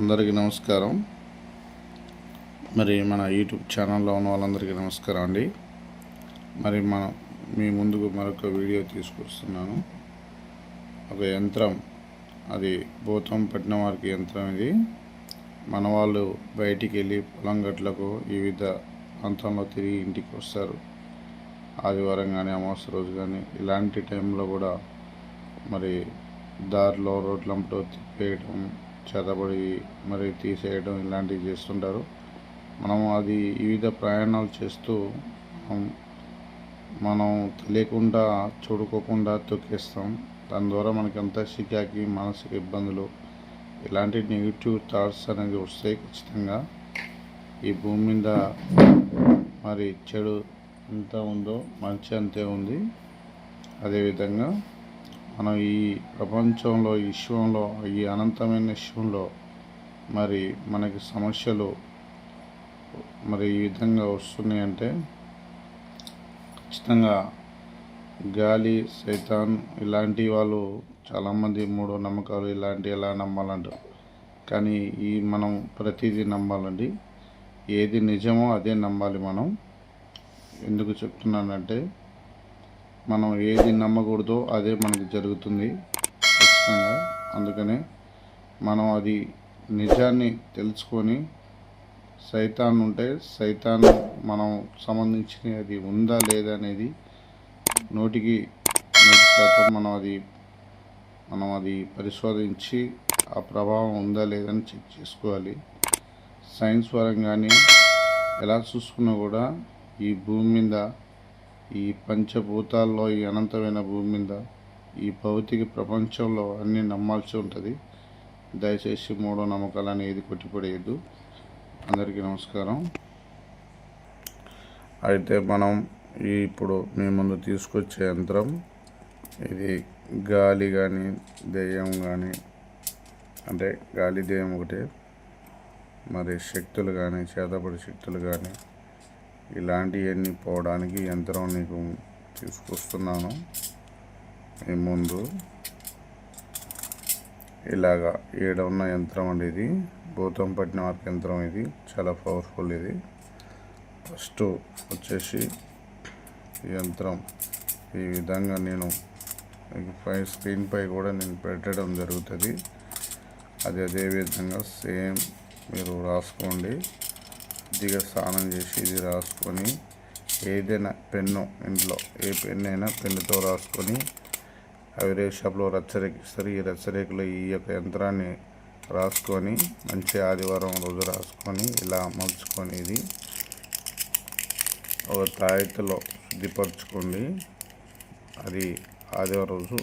అందరికీ నమస్కారం. మరి మన యూట్యూబ్ ఛానల్లో ఉన్న వాళ్ళందరికీ నమస్కారం అండి. మరి మీ ముందుకు మరొక వీడియో తీసుకొస్తున్నాను. ఒక యంత్రం, అది భూతం పట్టిన వారికి యంత్రం. ఇది మన వాళ్ళు బయటికి వెళ్ళి పొలం గట్లకు వివిధ ప్రాంతంలో తిరిగి ఇంటికి వస్తారు. ఆదివారం కానీ అమావాస్య రోజు కానీ ఇలాంటి టైంలో కూడా మరి దారిలో రోడ్లంపటో తిప్పేయడం, చేతబడి మరి తీసేయడం ఇలాంటివి చేస్తుంటారు. మనం అది వివిధ ప్రయాణాలు చేస్తూ మనం తెలియకుండా చూడుకోకుండా తొక్కేస్తాం. దాని ద్వారా మనకి అంత చికాకి, మానసిక ఇబ్బందులు, ఇలాంటి నెగిటివ్ థాట్స్ అనేది వస్తాయి ఖచ్చితంగా. ఈ భూమి మీద మరి చెడు ఎంత ఉందో మంచి అంతే ఉంది. అదేవిధంగా మనం ఈ ప్రపంచంలో, ఈ విశ్వంలో, ఈ అనంతమైన విశ్వంలో మరి మనకి సమస్యలు మరి ఈ విధంగా వస్తున్నాయంటే ఖచ్చితంగా గాలి, సైతాన్ ఇలాంటి వాళ్ళు చాలామంది మూఢ నమ్మకాలు ఇలాంటి ఎలా నమ్మాలంటారు. కానీ మనం ప్రతిదీ నమ్మాలండి. ఏది నిజమో అదే నమ్మాలి. మనం ఎందుకు చెప్తున్నానంటే, మనం ఏది నమ్మకూడదో అదే మనకి జరుగుతుంది ఖచ్చితంగా. అందుకనే మనం అది నిజాన్ని తెలుసుకొని, సైతాన్ ఉంటే సైతాన్ మనం సంబంధించిన అది ఉందా లేదా అనేది 100% మనం అది పరిశోధించి ఆ ప్రభావం ఉందా లేదని చెక్ చేసుకోవాలి. సైన్స్ పరంగానే ఎలా చూసుకున్నా కూడా ఈ భూమి మీద, ఈ పంచభూతాల్లో, ఈ అనంతమైన భూమి మీద, ఈ భౌతిక ప్రపంచంలో అన్నీ నమ్మాల్సి ఉంటుంది. దయచేసి మూఢ నమ్మకాలని ఏది కొట్టిపడేయద్దు. అందరికీ నమస్కారం. అయితే మనం ఇప్పుడు మీ ముందు తీసుకొచ్చే యంత్రం, ఇది గాలి కానీ దెయ్యం కానీ, అంటే గాలి దెయ్యం ఒకటే, మరి శక్తులు కానీ, చేతబడి శక్తులు కానీ ఇలాంటివన్నీ పోవడానికి యంత్రం నీకు తీసుకొస్తున్నాను. మీ ముందు ఇలాగా ఉన్న యంత్రం అండి. ఇది భూతం పట్టిన వారికి యంత్రం. ఇది చాలా పవర్ఫుల్. ఇది ఫస్ట్ వచ్చేసి ఈ యంత్రం ఈ విధంగా నేను స్క్రీన్ పై కూడా నేను పెట్టడం జరుగుతుంది. అదే విధంగా సేమ్ మీరు రాసుకోండి. కొద్దిగా స్నానం చేసి ఇది రాసుకొని, ఏదైనా పెన్ను, ఇంట్లో ఏ పెన్ను అయినా పెన్నుతో రాసుకొని, అవి షాప్లో రచ్చరేకిస్తారు. ఈ రచ్చరేకులో ఈ యొక్క యంత్రాన్ని రాసుకొని, మంచి ఆదివారం రోజు రాసుకొని ఇలా మలుచుకొని ఇది ఒక తాయెత్తులో శుద్ధిపరచుకోండి. అది ఆదివారం రోజు